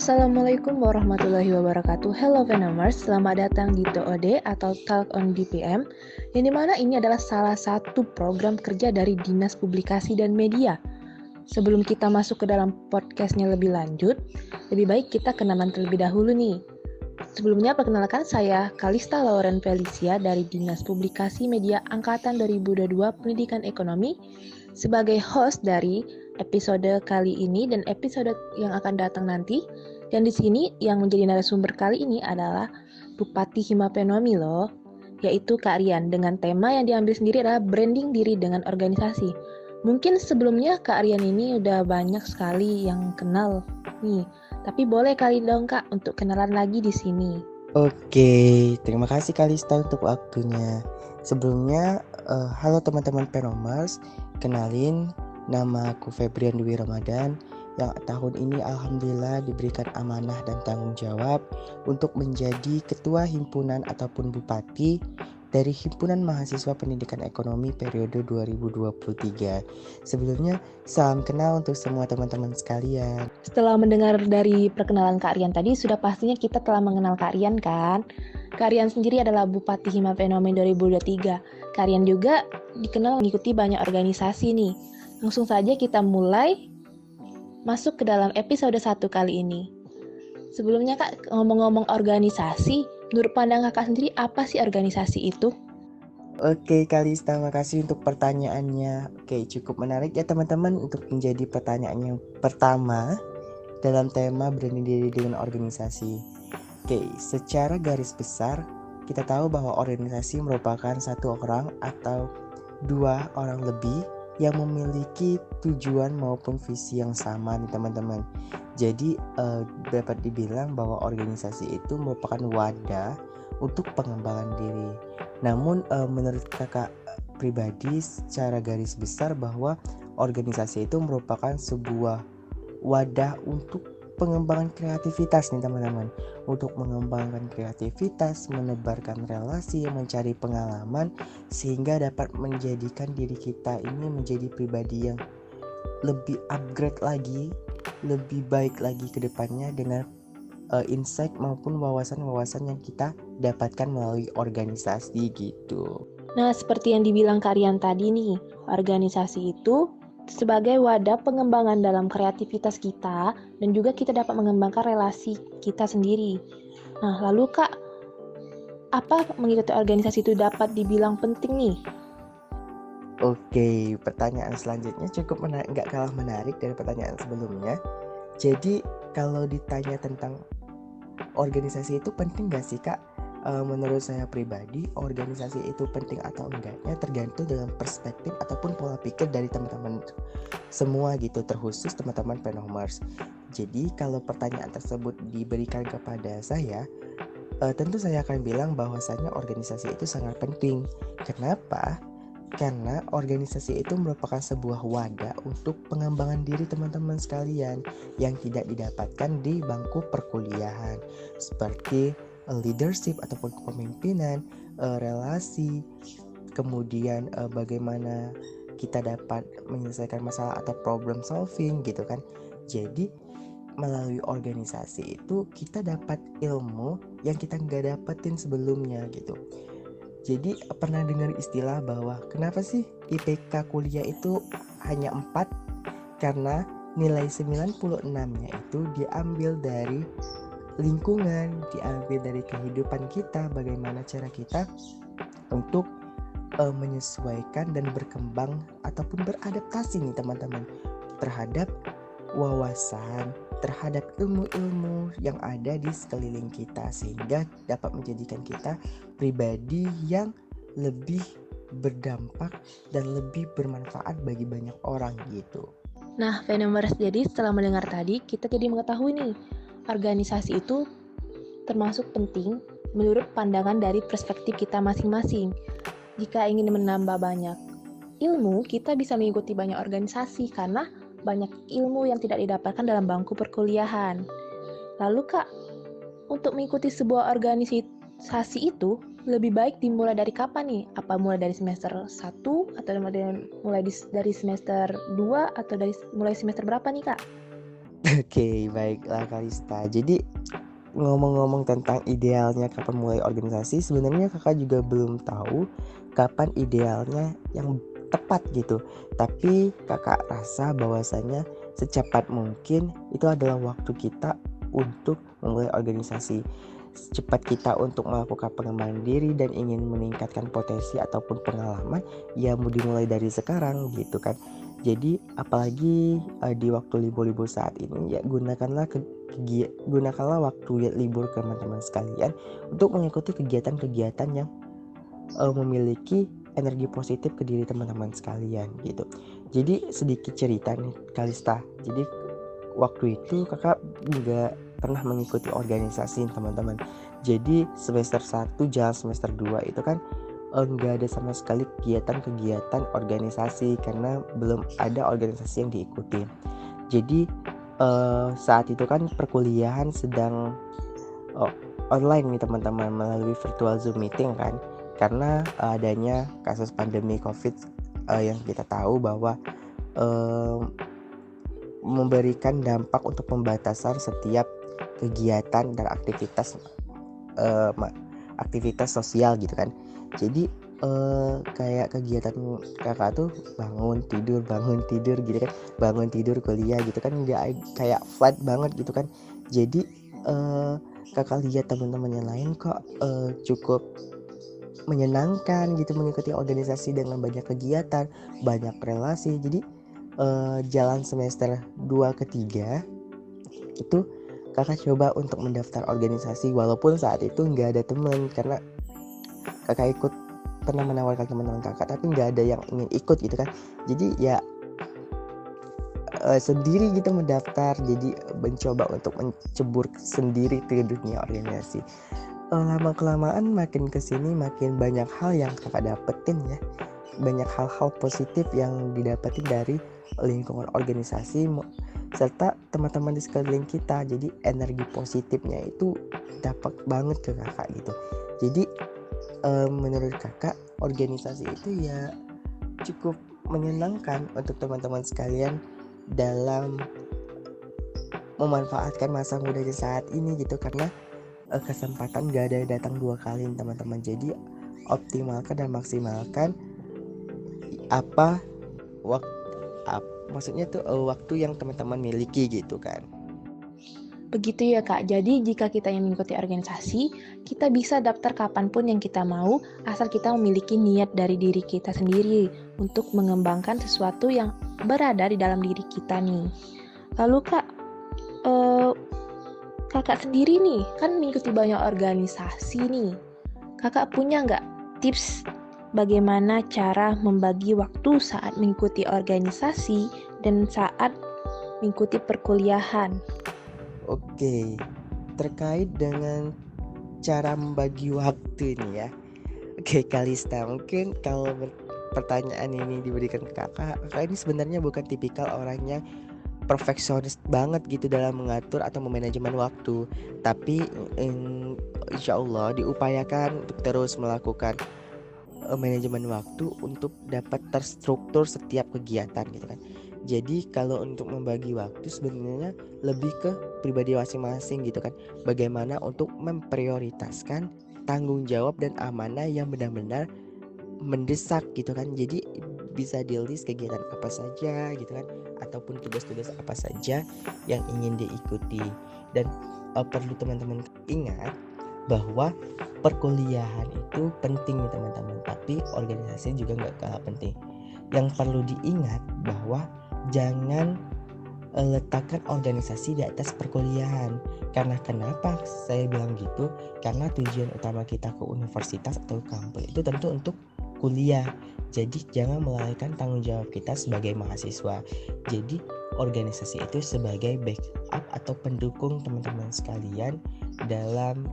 Assalamualaikum warahmatullahi wabarakatuh. Hello Venomers, selamat datang di TOD atau Talk on DPM, yang dimana ini adalah salah satu program kerja dari Dinas Publikasi dan Media. Sebelum kita masuk ke dalam podcastnya lebih lanjut, lebih baik kita kenalan terlebih dahulu nih. Sebelumnya perkenalkan saya Kalista Lauren Felicia dari Dinas Publikasi Media Angkatan 2022 Pendidikan Ekonomi sebagai host dari episode kali ini dan episode yang akan datang nanti. Dan di sini yang menjadi narasumber kali ini adalah Bupati Himapenomi loh, yaitu Kak Rian, dengan tema yang diambil sendiri adalah branding diri dengan organisasi. Mungkin sebelumnya Kak Rian ini udah banyak sekali yang kenal nih, tapi boleh kali dong Kak untuk kenalan lagi di sini. Oke, terima kasih Kalista untuk waktunya. Sebelumnya, halo teman-teman Penomers, kenalin nama aku Febrian Dwi Ramadan yang tahun ini alhamdulillah diberikan amanah dan tanggung jawab untuk menjadi ketua himpunan ataupun bupati dari Himpunan Mahasiswa Pendidikan Ekonomi periode 2023. Sebelumnya, salam kenal untuk semua teman-teman sekalian. Setelah mendengar dari perkenalan Kak Rian tadi, sudah pastinya kita telah mengenal Kak Rian kan? Kak Rian sendiri adalah Bupati Himapenomi 2023. Kak Rian juga dikenal mengikuti banyak organisasi nih. Langsung saja kita mulai masuk ke dalam episode 1 kali ini. Sebelumnya Kak, ngomong-ngomong organisasi, menurut pandangan Kakak sendiri apa sih organisasi itu? Oke Kalista, makasih untuk pertanyaannya. Oke, cukup menarik ya teman-teman untuk menjadi pertanyaan yang pertama dalam tema branding diri dengan organisasi. Oke, secara garis besar kita tahu bahwa organisasi merupakan satu orang atau dua orang lebih yang memiliki tujuan maupun visi yang sama nih teman-teman. Jadi dapat dibilang bahwa organisasi itu merupakan wadah untuk pengembangan diri. Namun menurut kakak pribadi secara garis besar bahwa organisasi itu merupakan sebuah wadah untuk pengembangan kreativitas nih teman-teman, untuk mengembangkan kreativitas, menebarkan relasi, mencari pengalaman sehingga dapat menjadikan diri kita ini menjadi pribadi yang lebih upgrade lagi, lebih baik lagi ke depannya dengan insight maupun wawasan-wawasan yang kita dapatkan melalui organisasi gitu. Nah, seperti yang dibilang Kak Rian tadi nih, organisasi itu sebagai wadah pengembangan dalam kreativitas kita dan juga kita dapat mengembangkan relasi kita sendiri. Nah, lalu Kak, apa mengikuti organisasi itu dapat dibilang penting nih? Oke, pertanyaan selanjutnya cukup nggak kalah menarik dari pertanyaan sebelumnya. Jadi kalau ditanya tentang organisasi itu penting gak sih Kak? Menurut saya pribadi, organisasi itu penting atau enggaknya tergantung dengan perspektif ataupun pola pikir dari teman-teman semua gitu, terkhusus teman-teman Penomers. Jadi kalau pertanyaan tersebut diberikan kepada saya, tentu saya akan bilang bahwasanya organisasi itu sangat penting. Kenapa? Karena organisasi itu merupakan sebuah wadah untuk pengembangan diri teman-teman sekalian yang tidak didapatkan di bangku perkuliahan, seperti leadership ataupun kepemimpinan, relasi, kemudian bagaimana kita dapat menyelesaikan masalah atau problem solving gitu kan. Jadi melalui organisasi itu kita dapat ilmu yang kita nggak dapetin sebelumnya gitu. Jadi pernah dengar istilah bahwa kenapa sih IPK kuliah itu hanya 4? Karena nilai 96-nya itu diambil dari lingkungan, diambil dari kehidupan kita, bagaimana cara kita untuk menyesuaikan dan berkembang ataupun beradaptasi nih teman-teman terhadap wawasan, terhadap ilmu-ilmu yang ada di sekeliling kita sehingga dapat menjadikan kita pribadi yang lebih berdampak dan lebih bermanfaat bagi banyak orang gitu. Nah, Venomers, jadi setelah mendengar tadi, kita jadi mengetahui nih, organisasi itu termasuk penting menurut pandangan dari perspektif kita masing-masing. Jika ingin menambah banyak ilmu, kita bisa mengikuti banyak organisasi karena banyak ilmu yang tidak didapatkan dalam bangku perkuliahan. Lalu Kak, untuk mengikuti sebuah organisasi itu lebih baik dimulai dari kapan nih? Apa mulai dari semester 1 atau mulai dari semester 2 atau mulai semester berapa nih Kak? Oke, baiklah Kalista. Jadi ngomong-ngomong tentang idealnya kapan mulai organisasi, sebenarnya kakak juga belum tahu kapan idealnya yang tepat gitu. Tapi kakak rasa bahwasanya secepat mungkin itu adalah waktu kita untuk memulai organisasi. Secepat kita untuk melakukan pengembangan diri dan ingin meningkatkan potensi ataupun pengalaman, ya mau dimulai dari sekarang gitu kan. Jadi apalagi di waktu libur-libur saat ini, ya gunakanlah waktu libur teman-teman sekalian untuk mengikuti kegiatan-kegiatan yang memiliki energi positif ke diri teman-teman sekalian gitu. Jadi sedikit cerita nih Kalista. Jadi waktu itu kakak nggak pernah mengikuti organisasi teman-teman. Jadi semester 1 jalan semester 2 itu kan nggak ada sama sekali kegiatan-kegiatan organisasi karena belum ada organisasi yang diikuti. Jadi saat itu kan perkuliahan sedang online nih teman-teman, melalui virtual Zoom meeting kan, karena adanya kasus pandemi COVID yang kita tahu bahwa memberikan dampak untuk pembatasan setiap kegiatan dan aktivitas sosial gitu kan. Jadi kayak kegiatan kakak tuh bangun tidur gitu kan, bangun tidur kuliah gitu kan, nggak kayak flat banget gitu kan. Jadi kakak lihat teman-teman yang lain kok cukup menyenangkan gitu mengikuti organisasi dengan banyak kegiatan, banyak relasi. Jadi jalan semester 2 ke 3 itu kakak coba untuk mendaftar organisasi, walaupun saat itu nggak ada teman karena kakak pernah menawarkan teman-teman kakak tapi nggak ada yang ingin ikut gitu kan. Jadi ya sendiri gitu mendaftar, jadi mencoba untuk mencebur sendiri ke dunia organisasi. Lama kelamaan makin kesini makin banyak hal yang kakak dapetin ya, banyak hal-hal positif yang didapetin dari lingkungan organisasi serta teman-teman di sekeliling kita. Jadi energi positifnya itu dapat banget ke kakak gitu. Jadi menurut kakak organisasi itu ya cukup menyenangkan untuk teman-teman sekalian dalam memanfaatkan masa mudanya saat ini gitu, karena kesempatan gak ada datang 2 kali teman-teman. Jadi optimalkan dan maksimalkan apa maksudnya tuh waktu yang teman-teman miliki gitu kan. Begitu ya Kak, jadi jika kita ingin mengikuti organisasi, kita bisa daftar kapanpun yang kita mau, asal kita memiliki niat dari diri kita sendiri untuk mengembangkan sesuatu yang berada di dalam diri kita nih. Lalu Kak, kakak sendiri nih, kan mengikuti banyak organisasi nih. Kakak punya nggak tips bagaimana cara membagi waktu saat mengikuti organisasi dan saat mengikuti perkuliahan? Oke, terkait dengan cara membagi waktu ini ya. Oke Kalista, mungkin kalau pertanyaan ini diberikan ke kakak ini sebenarnya bukan tipikal orangnya perfeksionis banget gitu dalam mengatur atau memanajemen waktu. Tapi insya Allah diupayakan untuk terus melakukan manajemen waktu untuk dapat terstruktur setiap kegiatan gitu kan. Jadi kalau untuk membagi waktu sebenarnya lebih ke pribadi masing-masing gitu kan. Bagaimana untuk memprioritaskan tanggung jawab dan amanah yang benar-benar mendesak gitu kan. Jadi bisa di list kegiatan apa saja gitu kan, ataupun tugas-tugas apa saja yang ingin diikuti. Dan perlu teman-teman ingat bahwa perkuliahan itu penting nih teman-teman, tapi organisasi juga nggak kalah penting. Yang perlu diingat bahwa jangan letakkan organisasi di atas perkuliahan. Karena kenapa saya bilang gitu? Karena tujuan utama kita ke universitas atau kampus itu tentu untuk kuliah. Jadi jangan melalaikan tanggung jawab kita sebagai mahasiswa. Jadi organisasi itu sebagai backup atau pendukung teman-teman sekalian dalam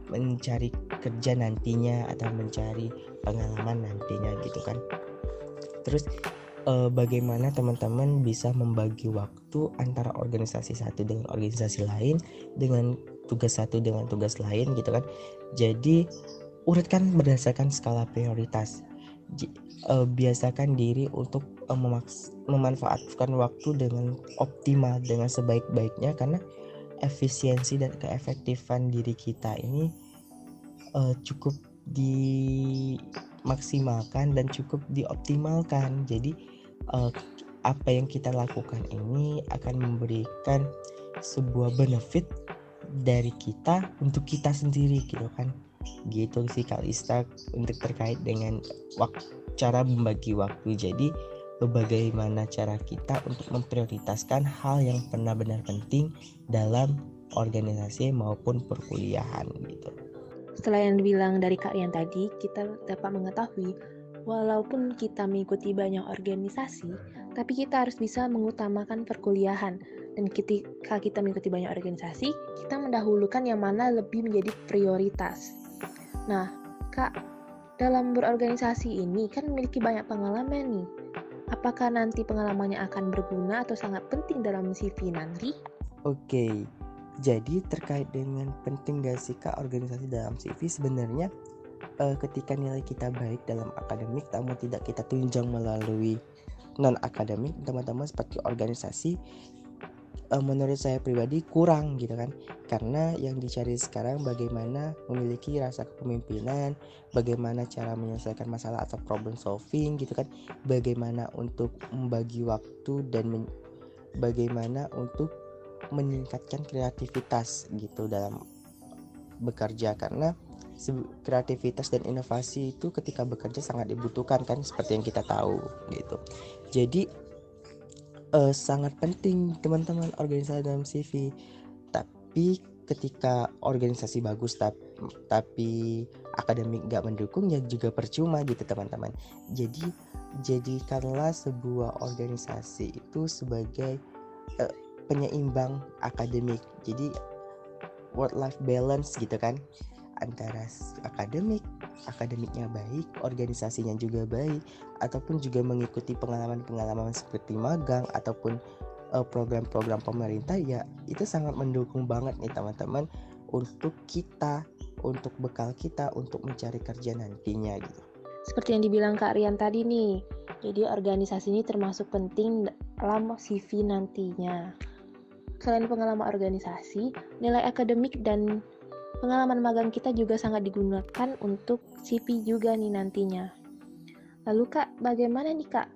mencari kerja nantinya atau mencari pengalaman nantinya gitu kan. Terus bagaimana teman-teman bisa membagi waktu antara organisasi satu dengan organisasi lain, dengan tugas satu dengan tugas lain gitu kan. Jadi urutkan berdasarkan skala prioritas. Biasakan diri untuk memanfaatkan waktu dengan optimal, dengan sebaik-baiknya, karena efisiensi dan keefektifan diri kita ini cukup dimaksimalkan dan cukup dioptimalkan. Jadi apa yang kita lakukan ini akan memberikan sebuah benefit dari kita untuk kita sendiri gitu kan. Gitu sih Kalista untuk terkait dengan cara membagi waktu. Jadi bagaimana cara kita untuk memprioritaskan hal yang benar-benar penting dalam organisasi maupun perkuliahan gitu. Setelah yang dibilang dari Kak Rian tadi, kita dapat mengetahui walaupun kita mengikuti banyak organisasi, tapi kita harus bisa mengutamakan perkuliahan. Dan ketika kita mengikuti banyak organisasi, kita mendahulukan yang mana lebih menjadi prioritas. Nah, Kak, dalam berorganisasi ini kan memiliki banyak pengalaman nih. Apakah nanti pengalamannya akan berguna atau sangat penting dalam CV nanti? Oke, jadi terkait dengan penting gak sih Kak organisasi dalam CV, sebenarnya ketika nilai kita baik dalam akademik namun tidak kita tunjang melalui non-akademik, teman-teman seperti organisasi, menurut saya pribadi kurang gitu kan. Karena yang dicari sekarang bagaimana memiliki rasa kepemimpinan, bagaimana cara menyelesaikan masalah atau problem solving gitu kan, bagaimana untuk membagi waktu dan bagaimana untuk meningkatkan kreativitas gitu dalam bekerja. Karena kreativitas dan inovasi itu ketika bekerja sangat dibutuhkan kan, seperti yang kita tahu gitu. Jadi sangat penting teman-teman organisasi dalam CV. Tapi ketika organisasi bagus tapi akademik gak mendukung, ya juga percuma gitu teman-teman. Jadi jadikanlah sebuah organisasi itu sebagai penyeimbang akademik. Jadi work life balance gitu kan, antara akademiknya baik, organisasinya juga baik, ataupun juga mengikuti pengalaman-pengalaman seperti magang ataupun program-program pemerintah, ya itu sangat mendukung banget nih teman-teman untuk kita, untuk bekal kita untuk mencari kerja nantinya gitu. Seperti yang dibilang Kak Rian tadi nih, jadi organisasi ini termasuk penting dalam CV nantinya. Selain pengalaman organisasi, nilai akademik dan pengalaman magang kita juga sangat digunakan untuk CV juga nih nantinya. Lalu Kak, bagaimana nih Kak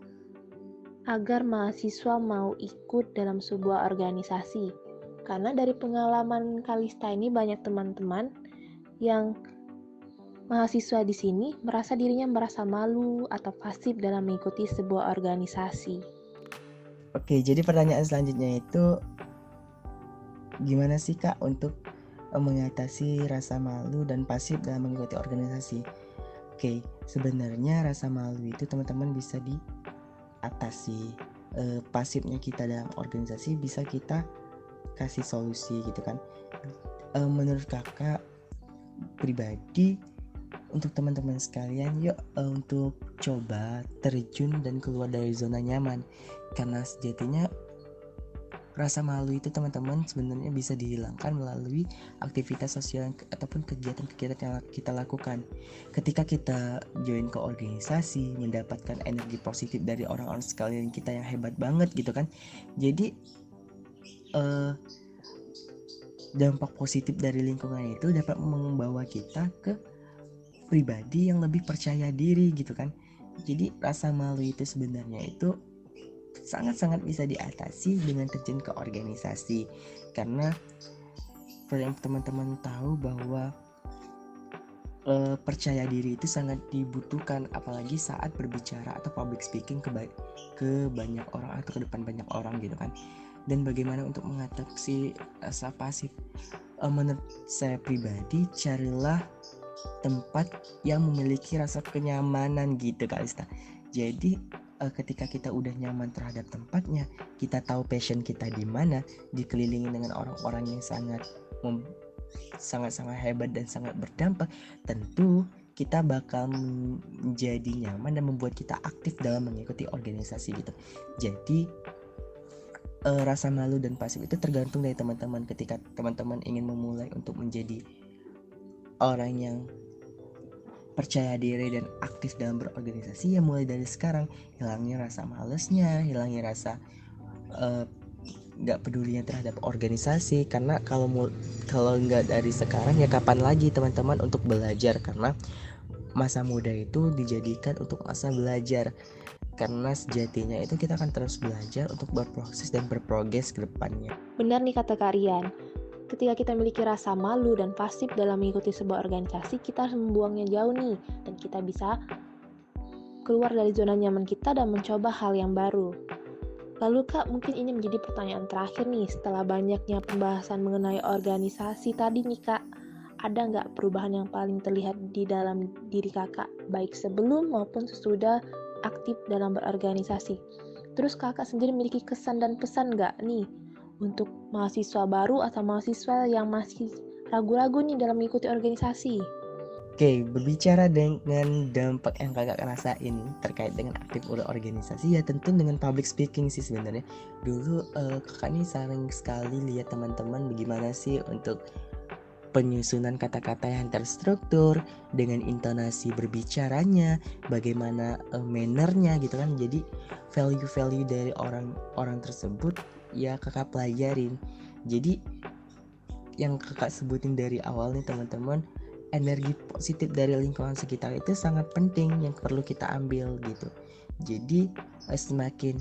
agar mahasiswa mau ikut dalam sebuah organisasi? Karena dari pengalaman Kalista ini banyak teman-teman yang mahasiswa di sini merasa dirinya merasa malu atau pasif dalam mengikuti sebuah organisasi. Oke, jadi pertanyaan selanjutnya itu gimana sih Kak untuk mengatasi rasa malu dan pasif dalam mengikuti organisasi? Oke, sebenarnya rasa malu itu teman-teman bisa diatasi. Pasifnya kita dalam organisasi bisa kita kasih solusi gitu kan. Menurut kakak pribadi, untuk teman-teman sekalian, yuk untuk coba terjun dan keluar dari zona nyaman. Karena sejatinya rasa malu itu teman-teman sebenarnya bisa dihilangkan melalui aktivitas sosial ataupun kegiatan-kegiatan yang kita lakukan. Ketika kita join ke organisasi, mendapatkan energi positif dari orang-orang sekalian kita yang hebat banget gitu kan. Jadi dampak positif dari lingkungan itu dapat membawa kita ke pribadi yang lebih percaya diri gitu kan. Jadi rasa malu itu sebenarnya itu sangat-sangat bisa diatasi dengan terjun ke organisasi. Karena yang teman-teman tahu bahwa percaya diri itu sangat dibutuhkan, apalagi saat berbicara atau public speaking ke banyak orang atau ke depan banyak orang gitu kan. Dan bagaimana untuk mengatasi rasa pasif? Menurut saya pribadi, carilah tempat yang memiliki rasa kenyamanan gitu Kalista. Jadi ketika kita udah nyaman terhadap tempatnya, kita tahu passion kita di mana, dikelilingi dengan orang-orang yang sangat-sangat hebat dan sangat berdampak, tentu kita bakal menjadi nyaman dan membuat kita aktif dalam mengikuti organisasi gitu. Jadi rasa malu dan pasif itu tergantung dari teman-teman. Ketika teman-teman ingin memulai untuk menjadi orang yang percaya diri dan aktif dalam berorganisasi, ya mulai dari sekarang. Hilangin rasa malesnya, hilangin rasa nggak pedulinya terhadap organisasi. Karena kalau nggak dari sekarang, ya kapan lagi teman-teman untuk belajar? Karena masa muda itu dijadikan untuk masa belajar, karena sejatinya itu kita akan terus belajar untuk berproses dan berprogres ke depannya. Benar nih kata Kak Rian. Ketika kita memiliki rasa malu dan pasif dalam mengikuti sebuah organisasi, kita harus membuangnya jauh nih, dan kita bisa keluar dari zona nyaman kita dan mencoba hal yang baru. Lalu Kak, mungkin ini menjadi pertanyaan terakhir nih, setelah banyaknya pembahasan mengenai organisasi tadi nih Kak, ada nggak perubahan yang paling terlihat di dalam diri Kakak, baik sebelum maupun sesudah aktif dalam berorganisasi? Terus Kakak sendiri memiliki kesan dan pesan nggak nih untuk mahasiswa baru atau mahasiswa yang masih ragu-ragu nih dalam mengikuti organisasi? Oke, berbicara dengan dampak yang kakak rasain terkait dengan aktif organisasi, ya tentu dengan public speaking sih sebenarnya. Dulu kakak nih sering sekali lihat teman-teman bagaimana sih untuk penyusunan kata-kata yang terstruktur, dengan intonasi berbicaranya, bagaimana mannernya gitu kan. Jadi value-value dari orang-orang tersebut ya kakak pelajarin. Jadi yang kakak sebutin dari awal nih teman-teman, energi positif dari lingkungan sekitar itu sangat penting yang perlu kita ambil gitu. Jadi semakin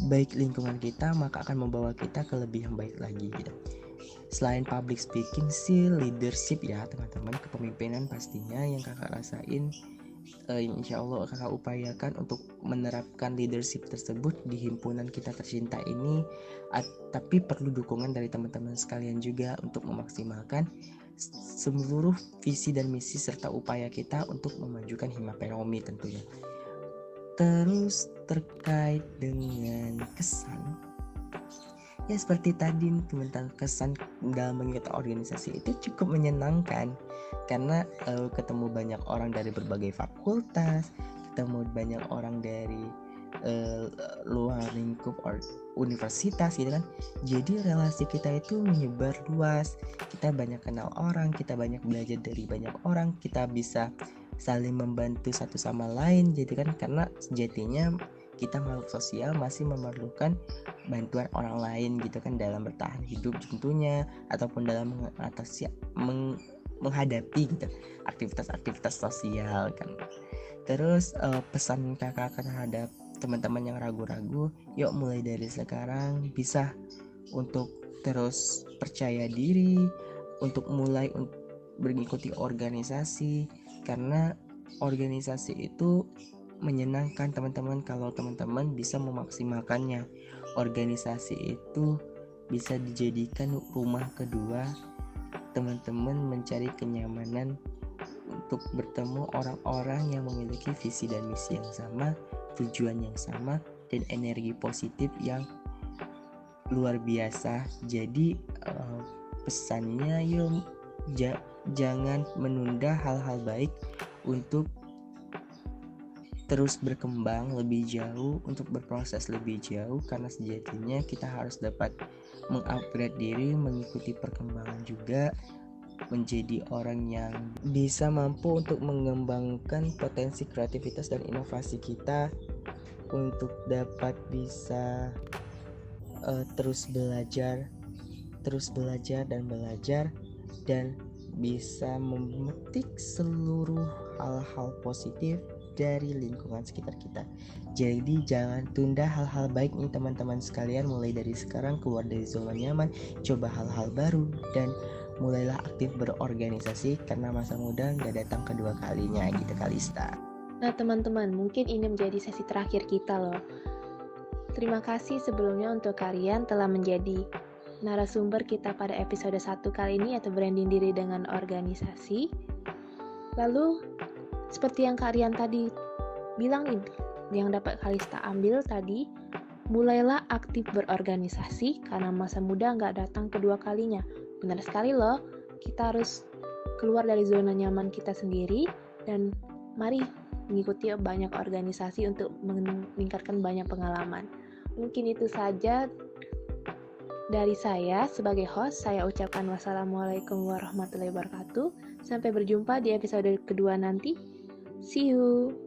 baik lingkungan kita, maka akan membawa kita ke lebih yang baik lagi gitu. Selain public speaking sih, leadership ya teman-teman, kepemimpinan pastinya yang kakak rasain. Insya Allah kakak upayakan untuk menerapkan leadership tersebut di himpunan kita tercinta ini. Tapi perlu dukungan dari teman-teman sekalian juga untuk memaksimalkan seluruh visi dan misi serta upaya kita untuk memajukan Hima-Peromi tentunya. Terus terkait dengan kesan, ya seperti tadi tentang kesan dalam mengikuti organisasi itu cukup menyenangkan, karena ketemu banyak orang dari berbagai fakultas, ketemu banyak orang dari luar lingkup universitas gitu kan. Jadi relasi kita itu menyebar luas, kita banyak kenal orang, kita banyak belajar dari banyak orang, kita bisa saling membantu satu sama lain gitu kan. Karena sejatinya kita makhluk sosial masih memerlukan bantuan orang lain gitu kan, dalam bertahan hidup tentunya, ataupun dalam menghadapi gitu aktivitas-aktivitas sosial kan. Terus pesan kakak terhadap teman-teman yang ragu-ragu, yuk mulai dari sekarang bisa untuk terus percaya diri, untuk mulai mengikuti organisasi, karena organisasi itu menyenangkan teman-teman kalau teman-teman bisa memaksimalkannya. Organisasi itu bisa dijadikan rumah kedua teman-teman, mencari kenyamanan untuk bertemu orang-orang yang memiliki visi dan misi yang sama, tujuan yang sama, dan energi positif yang luar biasa. Jadi pesannya yuk jangan menunda hal-hal baik untuk terus berkembang lebih jauh, untuk berproses lebih jauh, karena sejatinya kita harus dapat mengupgrade diri, mengikuti perkembangan juga, menjadi orang yang bisa mampu untuk mengembangkan potensi kreativitas dan inovasi kita, untuk dapat bisa terus belajar dan bisa memetik seluruh hal-hal positif dari lingkungan sekitar kita. Jadi jangan tunda hal-hal baik nih teman-teman sekalian. Mulai dari sekarang keluar dari zona nyaman, coba hal-hal baru, dan mulailah aktif berorganisasi, karena masa muda gak datang kedua kalinya gitu Kalista. Nah teman-teman, mungkin ini menjadi sesi terakhir kita loh. Terima kasih sebelumnya untuk kalian telah menjadi narasumber kita pada episode 1 kali ini, yaitu branding diri dengan organisasi. Lalu seperti yang Kak Rian tadi bilang nih, yang dapat Kalista ambil tadi, mulailah aktif berorganisasi karena masa muda nggak datang kedua kalinya. Benar sekali loh, kita harus keluar dari zona nyaman kita sendiri dan mari mengikuti banyak organisasi untuk meningkatkan banyak pengalaman. Mungkin itu saja Dari saya sebagai host, saya ucapkan wassalamualaikum warahmatullahi wabarakatuh. Sampai berjumpa di episode kedua nanti. See you.